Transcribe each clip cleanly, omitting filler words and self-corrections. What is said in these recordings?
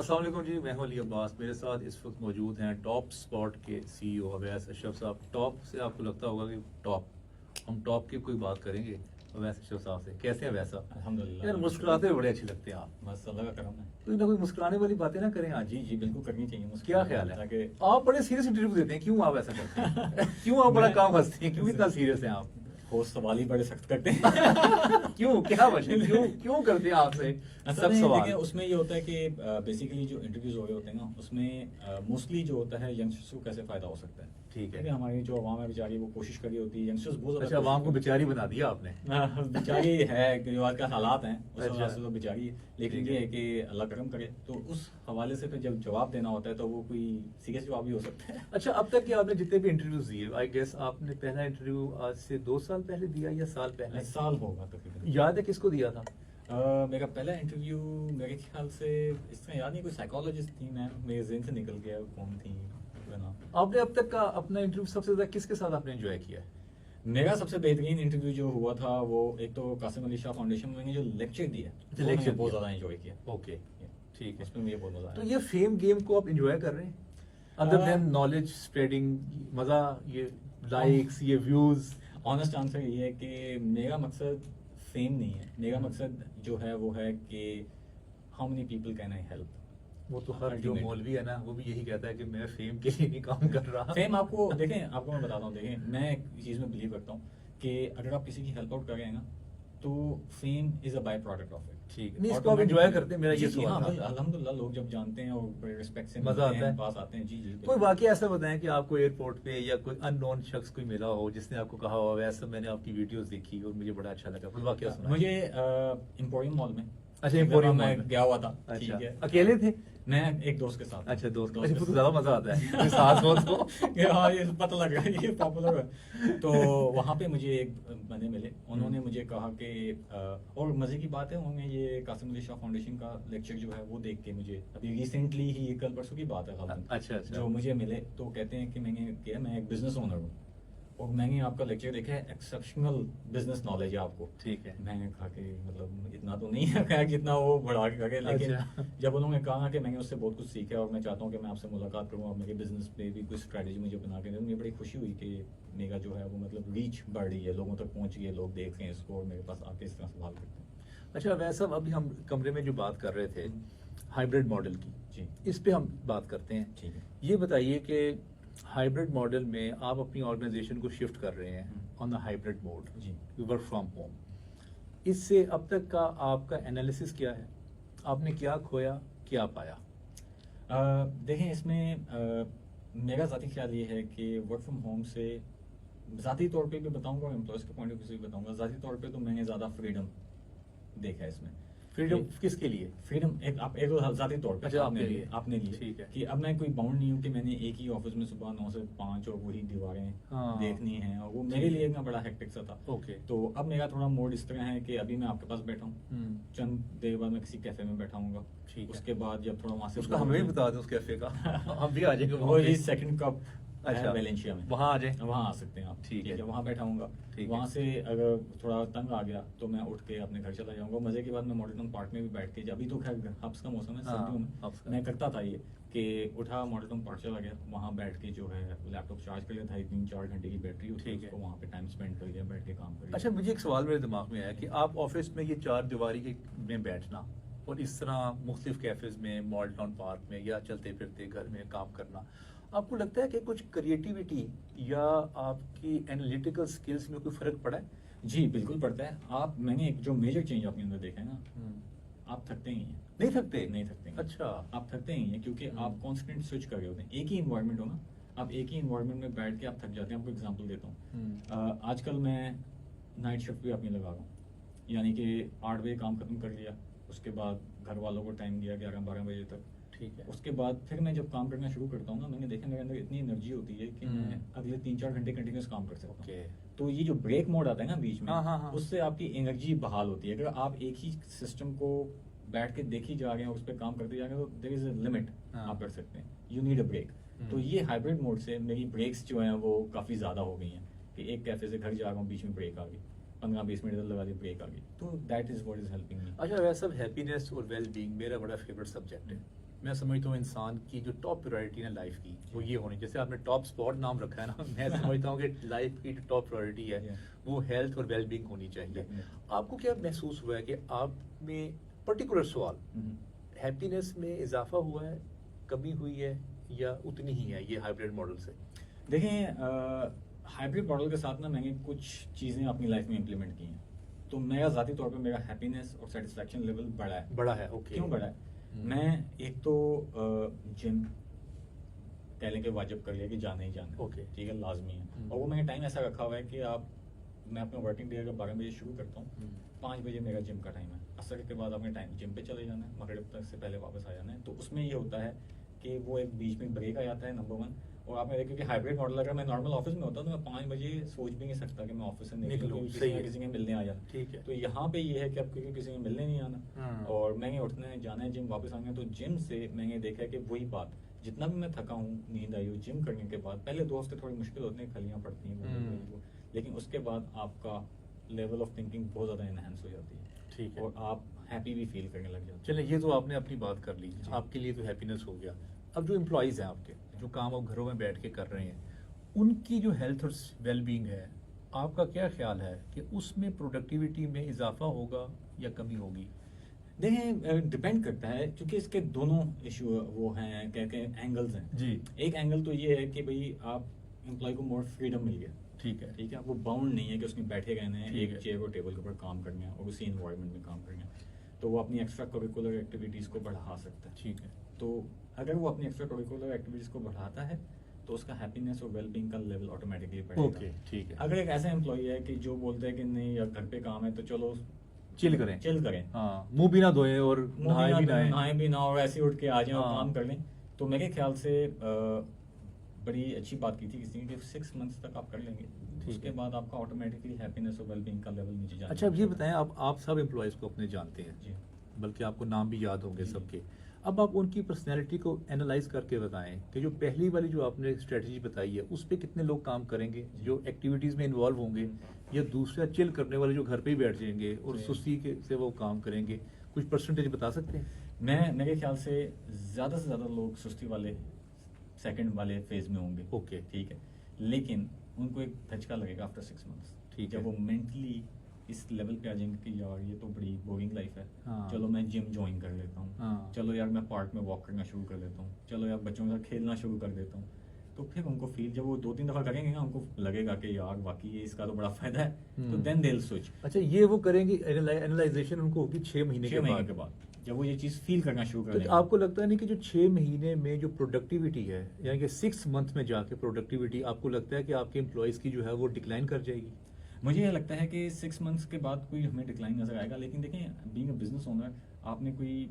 अस्सलाम वालेकुम जी, मैं हूं अली अब्बास। मेरे साथ इस वक्त मौजूद हैं टॉप स्पॉट के सीईओ अवैस अशरफ साहब। टॉप से आपको लगता होगा कि हम टॉप की कोई बात करेंगे अवैस अशरफ साहब से। कैसे हैं वैसा? अल्हम्दुलिल्लाह। यार मुस्कुराते हुए बड़े अच्छे लगते हैं आप। बस अल्लाह का करम है। कोई ना कोई मुस्कुराने वाली बातें ना करें आज। जी जी बिल्कुल करनी चाहिए क्या मुस्कुराना, ख्याल है? ताकि आप बड़े सीरियस इंटरव्यू देते हैं, क्यों आप ऐसा करते हैं? क्यों आप बड़ा मैं- काम हंसते हैं? क्यों इतना सीरियस हैं आप? होस्ट सवाल ही बड़े सख्त करते हैं। क्यों, क्या वजह, क्यों क्यों करते हैं आपसे असल सब में सवाल? देखिए, उसमें ये होता है कि बेसिकली जो इंटरव्यूज हो रहे होते हैं ना, उसमें मोस्टली जो होता है यंगस्टर्स को कैसे फायदा हो सकता है। ठीक है। हमारी जो अवाम है बेचारी, वो कोशिश कर रही होती है। यंगस्टर्स बहुत अच्छा, ज्यादा आवाम को बेचारी बना दिया आपने। बेचारी है कि जो आज का हालात हैं उस अच्छा। वजह से तो बेचारी है। लेकिन ठीक ये है। है कि अल्लाह करम करे, तो उस हवाले से फिर जब जवाब देना होता है तो वो कोई सीरियस जवाब भी हो सकता है। अच्छा, अब तक के आपने जितने भी इंटरव्यूज दिए, आई गेस आपने पहला इंटरव्यू आज से 2 साल पहले दिया या साल पहले? साल होगा तकरीबन। याद है किसको दिया था? मेरा पहला इंटरव्यू मेरे ख्याल से इस तरह याद नहीं, कोई साइकोलॉजिस्ट थी, मैं मेरे ज़हन से निकल गया कौन थी उसका नाम। आपने अब तक का अपना इंटरव्यू सबसे ज्यादा किसके साथ आपने एंजॉय किया है? मेरा सबसे बेहतरीन इंटरव्यू जो हुआ था वो एक तो कासिम अली शाह फाउंडेशन में जो लेक्चर दिया, अच्छा, वो लेक्चर मैंने बहुत दिया। ज़्यादा एंजॉय किया। ओके, ठीक है। उसमें मुझे बहुत मज़ा तो आया। ये फेम गेम को आप एंजॉय कर रहे हैं? अदर आ, देन नॉलेज स्प्रेडिंग, मजा, ये लाइक्स, ये व्यूज? ऑनेस्ट आंसर ये है कि मेरा मकसद फेम नहीं है। मेरा मकसद जो है वो है कि how many people can I help. वो तो हर जो Ultimate. मौलवी है ना, वो भी यही कहता है कि मैं फेम के लिए नहीं काम कर रहा। फेम आपको देखें, आपको मैं बताता हूँ, देखें मैं एक चीज़ में बिलीव करता हूँ कि अगर आप किसी की हेल्प आउट कर रहे हैं ना, तो fame is a by product of it. ठीक है। नहीं, इसको आप enjoy करते हैं, मेरा ये सवाल हाँ, था। अल्हम्दुलिल्लाह लोग जब जानते हैं और बड़े रिस्पेक्ट से मजा मिलते आता हैं, है। पास आते हैं। जी जी कोई बिल्कुल। वाकया ऐसा बताएं कि आपको एयरपोर्ट पे या कोई अननोन शख्स कोई मिला हो जिसने आपको कहा हो वैसे मैंने आपकी वीडियोस देखी और मुझे बड़ा अच्छा लगा, कोई वाकया सुना? मुझे एम्पोरियम मॉल में, अच्छा, एक एम्पोरियम दफा मॉल मैं में। गया हुआ था। अच्छा, ठीक है। अकेले थे? मैं एक दोस्त के साथ। अच्छा, दोस्त के अच्छा, तो साथ। ज्यादा मजा आता है कोई साथ हो तो। कि हाँ, ये पता लग रहा है ये पॉपुलर है। तो वहाँ पे मुझे एक बंदे मिले, उन्होंने मुझे कहा कि और मजे की बात है, उन्होंने ये कासिम अली शाह फाउंडेशन का लेक्चर जो है वो देख के मुझे अभी रिसेंटली ही, कल परसों की बात है गालिबन, अच्छा, अच्छा। जो मुझे मिले तो कहते हैं कि मैं एक बिजनेस ओनर हूँ और मैंने आपका लेक्चर देखा है, एक्सेप्शनल बिजनेस नॉलेज है आपको। ठीक है। मैंने कहा कि मतलब इतना तो नहीं है खैर जितना वो बढ़ा के करे, लेकिन अच्छा। जब उन्होंने कहा कि मैंने उससे बहुत कुछ सीखा और मैं चाहता हूँ कि मैं आपसे मुलाकात करूँ और मेरे बिजनेस पे भी कुछ स्ट्रेटेजी मुझे बना के दें, मुझे बड़ी खुशी हुई कि मेरा जो है वो मतलब रीच बढ़ रही है, लोगों तक पहुँच गई है, लोग देख रहे हैं इसको और मेरे पास आके इस तरह सवाल करते हैं। अच्छा वैसा, अभी हम कमरे में जो बात कर रहे थे हाइब्रिड मॉडल की, जी इस पे हम बात करते हैं। ठीक है। ये बताइए कि हाइब्रिड मॉडल में आप अपनी ऑर्गेनाइजेशन को शिफ्ट कर रहे हैं ऑन द हाइब्रिड मोड, जी वर्क फ्रॉम होम। इससे अब तक का आपका एनालिसिस क्या है? आपने क्या खोया, क्या पाया? देखें, इसमें मेरा ज़ाती ख्याल ये है कि वर्क फ्रॉम होम से ज़ाती तौर पे भी बताऊंगा और एम्प्लॉयज़ के पॉइंट ऑफ व्यू से भी बताऊंगा। ज़ाती तौर पे तो मैंने ज़्यादा फ्रीडम देखा है इसमें। फ्रीडम किसके लिए? फ्रीडम एक तो ज़ाती तौर पे अच्छा, आपने लिए। आपने लिए ठीक है। कि अब मैं कोई बाउंड नहीं हूँ कि मैंने एक ही ऑफिस में सुबह 9 से 5 और वही दीवारें हाँ। देखनी हैं, और वो मेरे लिए ना बड़ा हेक्टिक सा था। ओके। तो अब मेरा थोड़ा मोड इस तरह है कि अभी मैं आपके पास बैठा हूँ, चंद देर बाद मैं किसी कैफे में बैठा हूँगा। ठीक है। उसके बाद जब थोड़ा वहाँ से उसका हमें भी बता दें उस कैफे का। हम भी आ जाएंगे वो वहाँ पे। ही सेकंड कप अच्छा, वेलेंशिया में, वहाँ आ जाए। वहाँ आ सकते हैं आप। ठीक है। वहाँ बैठा हूँगा। ठीक है। वहाँ से अगर थोड़ा तंग आ गया तो मैं उठ के अपने घर चला जाऊँगा। मजे की बात, मैं मॉडल टाउन पार्क में भी बैठ के, अभी तो खैर हब्स का मौसम है, हाँ, सर्दियों हब्स का। में मैं करता था ये कि उठा मॉडल टाउन पार्क चला गया, वहाँ बैठ के जो है लैपटॉप चार्ज कर लिया था, 3-4 घंटे की बैटरी होती है, ठीक है। उसको वहाँ पे टाइम स्पेंड कर लिया, बैठ के काम कर लिया। अच्छा, मुझे एक सवाल मेरे दिमाग में आया कि आप ऑफिस में ये 4 दीवारी के में बैठना और इस तरह मुख्तलिफ कैफेज में, मॉल टाउन पार्क में या चलते फिरते घर में काम करना, आपको लगता है कि कुछ क्रिएटिविटी या आपकी एनालिटिकल स्किल्स में कोई फर्क पड़ा है? जी बिल्कुल पड़ता है। मैंने एक जो मेजर चेंज अपने अंदर देखा है ना, आप थकते ही हैं। नहीं थकते? नहीं थकते हैं। अच्छा। आप थकते ही हैं क्योंकि आप कॉन्स्टेंट स्विच कर रहे होते हैं। एक ही इन्वायरमेंट हो ना, आप एक ही इन्वायरमेंट में बैठ के आप थक जाते हैं। आपको एग्जांपल देता हूँ, आजकल मैं नाइट शिफ्ट भी अपनी लगा रहा हूँ, यानी कि 8 बजे काम खत्म कर लिया, उसके बाद घर वालों को टाइम दिया 11-12 बजे तक। ठीक है। उसके बाद फिर मैं जब काम करना शुरू करता हूँ ना, मैंने देखा मेरे अंदर इतनी एनर्जी होती है कि मैं अगले 3-4 घंटे कंटिन्यूस काम कर सकता ओके। हूँ। तो ये जो ब्रेक मोड आता है ना बीच में, हाँ, हाँ, हाँ। उससे आपकी एनर्जी बहाल होती है। अगर आप एक ही सिस्टम को बैठ के देख ही जा रहे हैं, उस पर काम करते जा रहे हैं, तो देयर इज अ लिमिट हाँ। आप कर सकते हैं। You need a break. तो ये हाइब्रिड मोड से मेरी ब्रेक्स जो हैं वो काफ़ी ज़्यादा हो गई हैं कि एक कैफे से घर जा रहा हूँ, बीच में ब्रेक आ गई, 15-20 मिनट लगा दी, ब्रेक आ गई। तो that is what is helping me. अच्छा, वैसे हैप्पीनेस और वेल बीइंग मेरा बड़ा फेवरेट सब्जेक्ट है। मैं समझता हूँ इंसान की जो टॉप प्रायोरिटी है लाइफ की वो ये होनी, जैसे आपने टॉप स्पॉट नाम रखा है ना, मैं समझता हूँ कि लाइफ की जो टॉप प्रायोरिटी है Yeah. वो हेल्थ और वेलबींग होनी चाहिए। Definitely. आपको क्या महसूस हुआ है कि आप में पर्टिकुलर सवाल, हैप्पीनेस में इजाफा हुआ है, कमी हुई है, या उतनी ही है ये हाइब्रिड मॉडल से? देखें, हाइब्रिड मॉडल के साथ ना मैंने कुछ चीज़ें अपनी लाइफ में इम्प्लीमेंट की हैं, तो मेरा ज़ाती तौर पे मेरा हैप्पीनेस और सेटिस्फैक्शन लेवल बढ़ा है। बड़ा है, ओके। क्यों बढ़ा है? मैं एक तो जिम कह लें कि वाजिब कर लिया कि जाना ही जाना है, Okay. ठीक है, लाजमी है। और वो मैंने टाइम ऐसा रखा हुआ है कि मैं अपना वर्किंग डे अगर 12 बजे शुरू करता हूँ, 5 बजे मेरा जिम का टाइम है, असर के बाद अपने टाइम जिम पे चले जाना है, मगरिब तक से पहले वापस आ जाना है। तो उसमें ये होता है कि वो एक बीच में ब्रेक आ जाता है, नंबर 1। और आपने देखा कि हाइब्रिड मॉडल अगर मैं नॉर्मल ऑफिस में होता तो मैं 5 बजे सोच भी नहीं सकता कि मैं ऑफिस से निकलूँ, निकलूँ, किसी सही ना है। किसी के मिलने आ जाना। ठीक है। तो यहाँ पे ये है कि अब क्योंकि किसी के मिलने नहीं आना, हाँ। और मैंने उठना है, जाना है जिम, वापस आना है, तो जिम से मैंने देखा है कि वही बात, जितना भी मैं थका हूँ, नींद आई हो, जिम करने के बाद पहले 2 हफ्ते थोड़ी मुश्किल होती है, खलियाँ पड़ती हैं, वो, लेकिन उसके बाद आपका लेवल ऑफ थिंकिंग बहुत ज़्यादा इनहेंस हो जाती है। ठीक है। और आप हैप्पी भी फील करने लग जाते हैं। चलिए, ये तो आपने अपनी बात कर ली, जी। आपके लिए तो हैप्पीनेस हो गया। अब जो एम्प्लॉयज़ हैं आपके, जो काम आप घरों में बैठ के कर रहे हैं, उनकी जो हेल्थ और वेलबींग है, आपका क्या ख्याल है कि उसमें प्रोडक्टिविटी में इजाफा होगा या कमी होगी? देखें, डिपेंड करता है, क्योंकि इसके दोनों इशू वो हैं, क्या क्या एंगल्स हैं। जी। एक एंगल तो ये है कि भाई आप एम्प्लॉय को मोर फ्रीडम मिल गया, ठीक है। ठीक है, वो बाउंड नहीं है कि उसमें बैठे रहना है, ठीक एक है। चेयर और टेबल के ऊपर काम करना है और उसी इन्वायरमेंट में काम करना है, तो वो अपनी एक्स्ट्रा करिकुलर एक्टिविटीज़ को बढ़ा सकता है। ठीक है। तो अगर वो अपनी एक्स्ट्रा करिकुलर एक्टिविटीज़ को बढ़ाता है तो उसका हैप्पीनेस और वेलबींग का लेवल ऑटोमेटिकली बढ़ेगा। ओके, ठीक है। अगर एक ऐसा एम्प्लॉय है कि जो बोलता है कि नहीं यार घर पे काम है तो चलो चिल करें। चिल करें, हाँ, मुंह भी ना धोए और नहाए भी ना नहाए भी ना और ऐसे ही उठ के आ जाए और हाँ। काम कर लें, तो मेरे ख्याल से बड़ी अच्छी बात की थी किसी ने कि 6 मंथ्स तक आप कर लेंगे, उसके है। बाद आपका ऑटोमेटिकली हैप्पीनेस और वेलबींग का लेवल नीचे जाएगा। अच्छा, अब ये बताएं, आप सब एम्प्लॉयज़ को अपने जानते हैं, जी। बल्कि आपको नाम भी याद होंगे जी। सबके। अब आप उनकी पर्सनैलिटी को एनालाइज करके बताएं कि जो पहली वाली जो आपने स्ट्रेटजी बताई है उस पे कितने लोग काम करेंगे जो एक्टिविटीज़ में इन्वॉल्व होंगे, या दूसरा चिल करने वाले जो घर पे ही बैठ जाएंगे और जी। सुस्ती के से वो काम करेंगे, कुछ परसेंटेज बता सकते हैं? मेरे ख्याल से ज़्यादा से ज़्यादा लोग सुस्ती वाले सेकंड वाले फेज में होंगे। ओके। ठीक है, लेकिन उनको एक धचका लगेगा आफ्टर 6 मंथ्स, ठीक जब है। वो मेंटली इस लेवल पे आ जाएंगे कि यार ये तो बड़ी बोरिंग लाइफ है, हाँ। चलो मैं जिम ज्वाइन कर लेता हूँ, हाँ। चलो यार मैं पार्क में वॉक करना शुरू कर लेता हूँ, चलो यार बच्चों के साथ खेलना शुरू कर देता हूँ। तो फिर उनको फील, जब वो 2-3 दफ़ा करेंगे ना, उनको लगेगा कि यार वाकई ये इसका तो बड़ा फायदा है, तो देन दे विल स्विच। अच्छा, ये वो करेंगे, एनालाइजेशन उनको होगी 6 महीने 6 के महीने बाद। के बाद जब वो ये चीज़ फील करना शुरू कर तो देंगे। आपको लगता है नहीं कि जो 6 महीने में जो प्रोडक्टिविटी है, यानी कि 6 मंथ में जाके प्रोडक्टिविटी, आपको लगता है कि आपके एम्प्लॉयज़ की जो है वो डिक्लाइन कर जाएगी? मुझे ये लगता है कि 6 मंथ्स के बाद कोई हमें डिक्लाइन नजर आएगा, लेकिन देखें बीइंग अ बिजनेस ओनर आपने कोई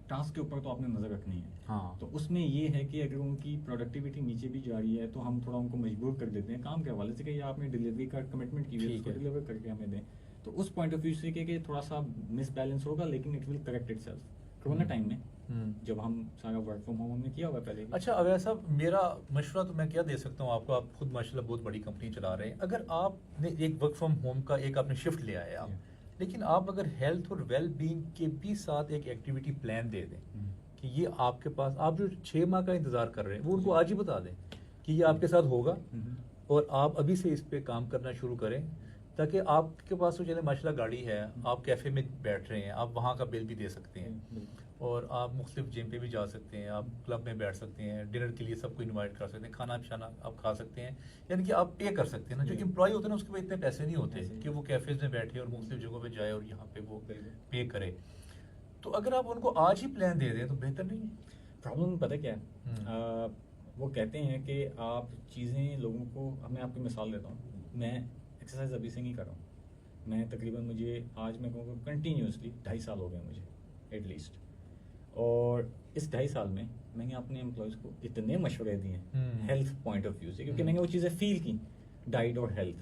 टास्क के ऊपर तो आपने नजर रखनी है। हाँ। तो उसमें ये है कि अगर उनकी प्रोडक्टिविटी नीचे भी जा रही है तो हम थोड़ा उनको मजबूर कर देते हैं काम के हवाले से कि ये आपने डिलीवरी का कमिटमेंट की हुई है, ठीक उसको है। डिलीवर करके हमें दें। तो उस पॉइंट ऑफ व्यू से कि थोड़ा सा मिस बैलेंस होगा, लेकिन it will correct itself. Corona time में जब हम सारा वर्क फ्रॉम होम हमने किया हुआ पहले भी। अच्छा, अब ऐसा मेरा मशवरा तो मैं क्या दे सकता हूँ आपको, आप खुद माशाल्लाह बहुत बड़ी कंपनी चला रहे हैं। अगर आपने एक वर्क फ्रॉम होम का एक आपने शिफ्ट लिया है आप, लेकिन आप अगर हेल्थ और वेल बीइंग के भी साथ एक एक्टिविटी प्लान दे दें कि ये आपके पास, आप जो 6 माह का इंतजार कर रहे हैं वो उनको आज ही बता दें कि ये आपके साथ होगा और आप अभी से इस पे काम करना शुरू करें, ताकि आपके पास तो चले माशाल्लाह गाड़ी है, आप कैफ़े में बैठ रहे हैं, आप वहाँ का बिल भी दे सकते हैं और आप मुख्तलिफ जिम पे भी जा सकते हैं, आप क्लब में बैठ सकते हैं, डिनर के लिए सबको इनवाइट कर सकते हैं, खाना शाना आप खा सकते हैं, यानी कि आप पे कर सकते हैं ना। जो एम्प्लॉय होते हैं ना उसके पास इतने पैसे नहीं होते कि वो कैफ़ेज़ में बैठे और मुख्तलिफ जगहों पे जाए और यहाँ पे वो पे करे। तो अगर आप उनको आज ही प्लान दे दें तो बेहतर नहीं है? प्रॉब्लम पता क्या है, वो कहते हैं कि आप चीज़ें लोगों को, मैं आपको मिसाल देता हूँ, मैं एक्सरसाइज अभी से नहीं कर रहा हूँ, मैं तकरीबन मुझे आज मैं कहूँगा कंटिन्यूसली 2.5 साल हो गए मुझे एटलीस्ट, और इस 2.5 साल में मैंने अपने एम्प्लॉयज़ को इतने मशवरे दिए हैं हेल्थ पॉइंट ऑफ व्यू से, क्योंकि मैंने वो चीज़ें फील की, डाइट और हेल्थ,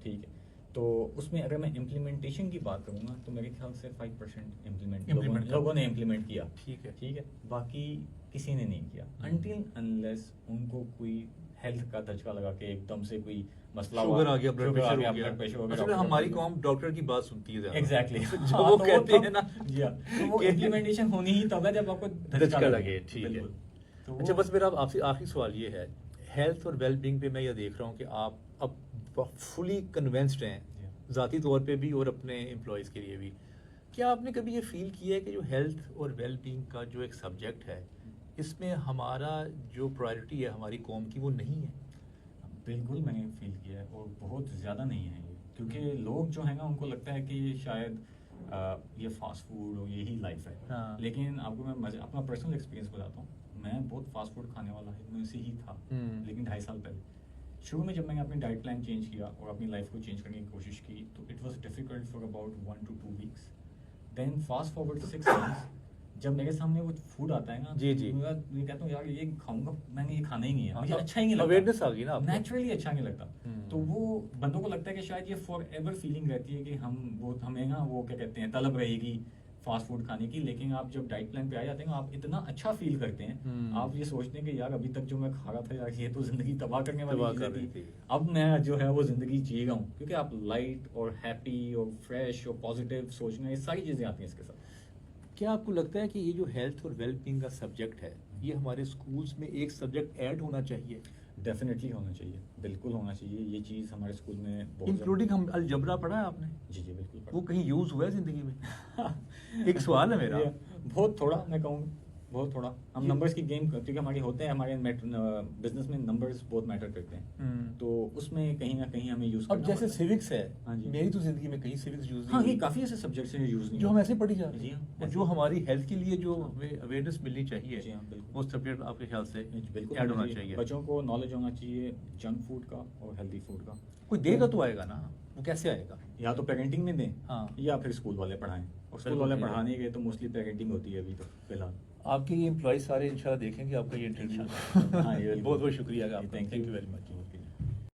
ठीक है। तो उसमें अगर मैं इम्प्लीमेंटेशन की बात करूँगा तो मेरे ख्याल से 5% इम्प्लीमेंट लोगों ने इम्प्लीमेंट किया, ठीक है, बाकी किसी ने नहीं किया, अनटिल अनलेस उनको कोई हेल्थ का धचका लगा के एकदम से कोई मसला शुगर आ गया, ब्लड शुगर आ प्रेशर गया, हो गया। ब्लड प्रेशर हो गया, असल में डॉक्टर हमारी को- कौम डॉक्टर की बात सुनती है ज्यादा। एग्जैक्टली जो वो कहते हैं ना जी हाँ, तो वो कि- इम्प्लीमेंटेशन होनी ही तब है जब आपको धचका लगे, ठीक है। बिल्कुल। तो अच्छा, वो- बस मेरा आपसे आखिरी सवाल ये है, हेल्थ और वेलबींग पे मैं ये देख रहा हूँ कि आप अब फुली कन्विंस्ड हैं, ज़ाती तौर पे भी और अपने एम्प्लॉयज़ के लिए भी। क्या आपने कभी ये फील किया है कि जो हेल्थ और वेलबींग का जो एक सब्जेक्ट है, इसमें हमारा जो प्रायोरिटी है हमारी कौम की वो नहीं है? बिल्कुल मैंने फील किया है और बहुत ज़्यादा नहीं है ये, क्योंकि लोग जो है ना उनको लगता है कि शायद ये फास्ट फूड और यही लाइफ है। हाँ। लेकिन आपको मैं अपना पर्सनल एक्सपीरियंस बताता हूँ। मैं बहुत फास्ट फूड खाने वाला में से ही था, लेकिन 2.5 साल पहले शुरू में जब मैंने अपनी डाइट प्लान चेंज किया और अपनी लाइफ को चेंज करने की कोशिश की, तो it was difficult for about 1 to 2 weeks. Then fast forward 6 months, जब मेरे सामने वो फूड आता है ना, जी, जी। मैं कहता हूँ यार ये खाऊंगा, मैंने ये खाना ही नहीं है, हाँ, मुझे अब अच्छा ही नहीं लगता। awareness आ गई ना आपको। नेचुरली अच्छा नहीं लगता। हम्म। तो वो बंदों को लगता है कि शायद ये फॉर एवर फीलिंग रहती है कि हमें ना वो क्या कहते हैं, तलब रहेगी फास्ट फूड खाने की। लेकिन आप जब डाइट प्लान पे आ जाते हैं आप इतना अच्छा फील करते हैं, आप ये सोचते हैं कि यार अभी तक जो मैं खा रहा था यार ये तो जिंदगी तबाह करने तबाह वाली कर चीज़ें रही थी, थी। अब मैं जो है वो जिंदगी जी रहा हूँ, क्योंकि आप लाइट और हैप्पी और फ्रेश और पॉजिटिव सोचना, ये सारी चीज़ें आती हैं इसके साथ। क्या आपको लगता है कि ये जो हेल्थ और वेलबींग का सब्जेक्ट है, ये हमारे स्कूल्स में एक सब्जेक्ट ऐड होना चाहिए? डेफिनेटली होना चाहिए, बिल्कुल होना चाहिए। ये चीज़ हमारे स्कूल में बहुत इंक्लूडिंग हम अलजबरा पढ़ा है आपने? जी जी बिल्कुल वो कहीं यूज हुआ है जिंदगी में? एक सवाल है मेरा। ये बहुत थोड़ा, मैं कहूँ बहुत थोड़ा। हम ये- नंबर्स की गेम, क्योंकि हमारे होते हैं, हमारे बिजनेस में नंबर्स बहुत मैटर करते हैं, तो उसमें कहीं ना कहीं हमें यूज अब जैसे सिविक्स है, हाँ जी। मेरी तो जिंदगी में कहीं सिविक्स यूज हाँ, नहीं ये हुई, काफ़ी ऐसे सब्जेक्ट्स हैं यूज नहीं जो हम होते। ऐसे पढ़ी जा रही जी है, हाँ, और ऐसे- जो हमारी हेल्थ के लिए जो हमें अवेयरनेस मिलनी चाहिए, जी हाँ, बिल्कुल। वो सब्जेक्ट आपके ख्याल से बिल्कुल ऐड होना चाहिए। बच्चों को नॉलेज होना चाहिए जंक फूड का और हेल्दी फूड का। कोई देगा तो आएगा ना, वो कैसे आएगा? या तो पेरेंटिंग में दें, हाँ। या फिर स्कूल वाले पढ़ाएं। और स्कूल बिल्कुल वाले सही है। पढ़ाने गए तो मोस्टली पेरेंटिंग होती है अभी तो फिलहाल। आपके ये एम्प्लॉय सारे इंशाल्लाह देखेंगे आपका ये इंटरव्यू। हाँ, ये बहुत बहुत शुक्रिया आपका, thank thank you very much.